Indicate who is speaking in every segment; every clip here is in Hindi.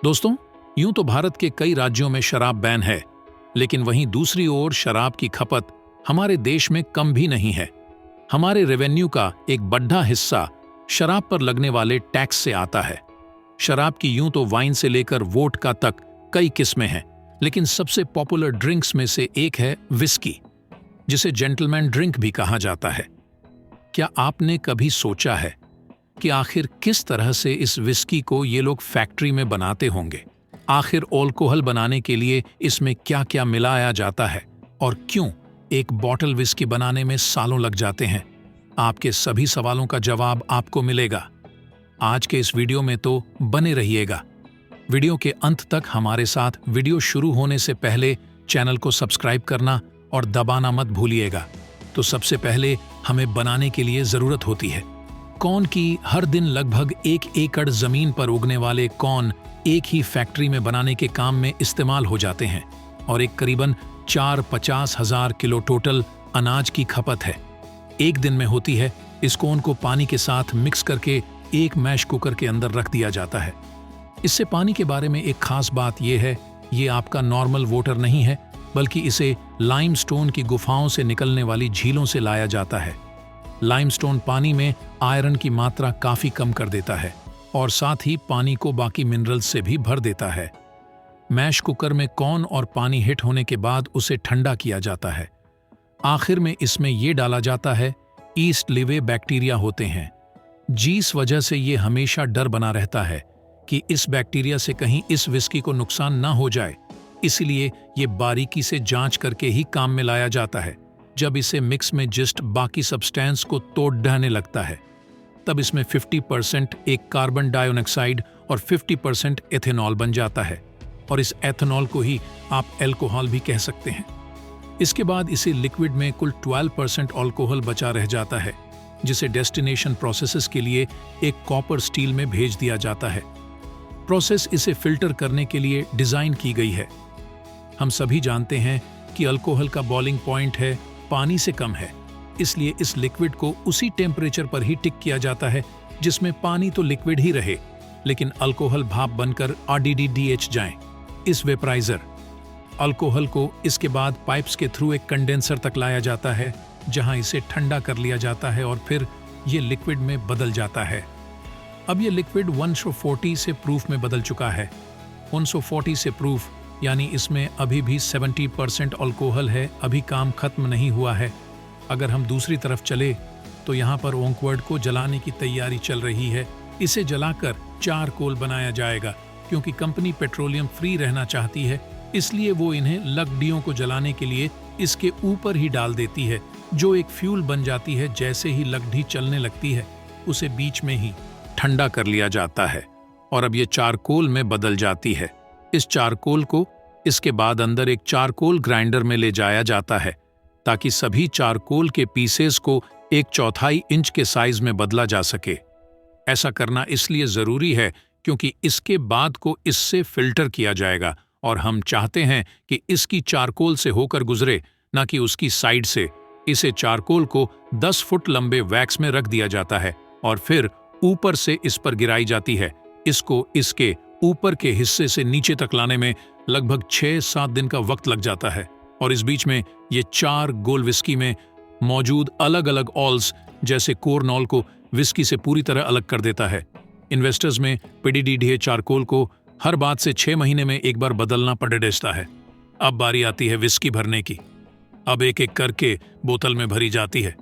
Speaker 1: दोस्तों, यूं तो भारत के कई राज्यों में शराब बैन है, लेकिन वहीं दूसरी ओर शराब की खपत हमारे देश में कम भी नहीं है। हमारे रेवेन्यू का एक बड़ा हिस्सा शराब पर लगने वाले टैक्स से आता है। शराब की यूं तो वाइन से लेकर वोडका तक कई किस्में हैं, लेकिन सबसे पॉपुलर ड्रिंक्स में से एक है विस्की, जिसे जेंटलमैन ड्रिंक भी कहा जाता है। क्या आपने कभी सोचा है कि आखिर किस तरह से इस विस्की को ये लोग फैक्ट्री में बनाते होंगे? आखिर अल्कोहल बनाने के लिए इसमें क्या क्या मिलाया जाता है और क्यों एक बॉटल विस्की बनाने में सालों लग जाते हैं? आपके सभी सवालों का जवाब आपको मिलेगा आज के इस वीडियो में, तो बने रहिएगा। वीडियो के अंत तक हमारे साथ। वीडियो शुरू होने से पहले चैनल को सब्सक्राइब करना और दबाना मत भूलिएगा। तो सबसे पहले हमें बनाने के लिए जरूरत होती है कॉर्न की। हर दिन लगभग 1 एकड़ जमीन पर उगने वाले कॉर्न एक ही फैक्ट्री में बनाने के काम में इस्तेमाल हो जाते हैं और एक करीबन 450,000 किलो टोटल अनाज की खपत है एक दिन में होती है। इस कॉर्न को पानी के साथ मिक्स करके एक मैश कुकर के अंदर रख दिया जाता है। इससे पानी के बारे में एक खास बात यह है, ये आपका नॉर्मल वाटर नहीं है, बल्कि इसे लाइमस्टोन की गुफाओं से निकलने वाली झीलों से लाया जाता है। लाइमस्टोन पानी में आयरन की मात्रा काफी कम कर देता है और साथ ही पानी को बाकी मिनरल्स से भी भर देता है। मैश कुकर में कॉर्न और पानी हिट होने के बाद उसे ठंडा किया जाता है। आखिर में इसमें यह डाला जाता है ईस्ट लिवे बैक्टीरिया होते हैं, जिस वजह से ये हमेशा डर बना रहता है कि इस बैक्टीरिया से कहीं इस विस्की को नुकसान ना हो जाए। इसलिए ये बारीकी से जांच करके ही काम में लाया जाता है। जब इसे मिक्स में जस्ट बाकी सब्सटेंस को तोड़ ढहने लगता है, तब इसमें 50% एक कार्बन डाइऑक्साइड और 50% एथेनॉल बन जाता है और इस एथेनॉल को ही आप अल्कोहल भी कह सकते हैं। इसके बाद इसे लिक्विड में कुल 12% अल्कोहल बचा रह जाता है, जिसे डेस्टिनेशन प्रोसेसेस के लिए एक कॉपर स्टील में भेज दिया जाता है। प्रोसेस इसे फिल्टर करने के लिए डिजाइन की गई है। हम सभी जानते हैं कि अल्कोहल का बॉइलिंग पॉइंट है पानी से कम है, इसलिए इस लिक्विड को उसी टेम्परेचर पर ही टिक किया जाता है जिसमें पानी तो लिक्विड ही रहे, लेकिन अल्कोहल भाप बनकर RDDDH जाए। इस वेपराइजर अल्कोहल को इसके बाद पाइप्स के थ्रू एक कंडेंसर तक लाया जाता है, जहां इसे ठंडा कर लिया जाता है और फिर ये लिक्विड में बदल जाता है। अब ये लिक्विड 140 से प्रूफ में बदल चुका है। 140 से प्रूफ यानी इसमें अभी भी 70% अल्कोहल है, अभी काम खत्म नहीं हुआ है। अगर हम दूसरी तरफ चले तो यहाँ पर ओंकवर्ड को जलाने की तैयारी चल रही है। इसे जलाकर चारकोल बनाया जाएगा। क्योंकि कंपनी पेट्रोलियम फ्री रहना चाहती है, इसलिए वो इन्हें लकड़ियों को जलाने के लिए इसके ऊपर ही डाल देती है, जो एक फ्यूल बन जाती है। जैसे ही लकड़ी चलने लगती है, उसे बीच में ही ठंडा कर लिया जाता है और अब ये चारकोल में बदल जाती है। इस चारकोल को इसके बाद अंदर एक चारकोल ग्राइंडर में ले जाया जाता है, ताकि सभी चारकोल के पीसेस को 1/4 इंच के साइज में बदला जा सके। ऐसा करना इसलिए जरूरी है क्योंकि इसके बाद को इससे फिल्टर किया जाएगा और हम चाहते हैं कि इसकी चारकोल से होकर गुजरे, न कि उसकी साइड से। इसे चारकोल को 10 फुट लंबे वैक्स में रख दिया जाता है और फिर ऊपर से इस पर गिराई जाती है। इसको इसके ऊपर के हिस्से से नीचे तक लाने में लगभग 6-7 दिन का वक्त लग जाता है और इस बीच में ये 4 गोल विस्की में मौजूद अलग अलग ऑल्स जैसे कोरनॉल को विस्की से पूरी तरह अलग कर देता है। इन्वेस्टर्स में PDDDH चारकोल को हर बात से 6 महीने में एक बार बदलना पड़ता है। अब बारी आती है विस्की भरने की। अब एक एक करके बोतल में भरी जाती है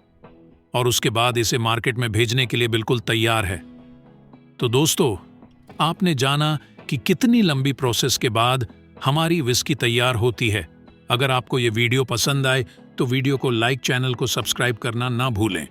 Speaker 1: और उसके बाद इसे मार्केट में भेजने के लिए बिल्कुल तैयार है। तो दोस्तों, आपने जाना कि कितनी लंबी प्रोसेस के बाद हमारी विस्की तैयार होती है। अगर आपको ये वीडियो पसंद आए तो वीडियो को लाइक, चैनल को सब्सक्राइब करना ना भूलें।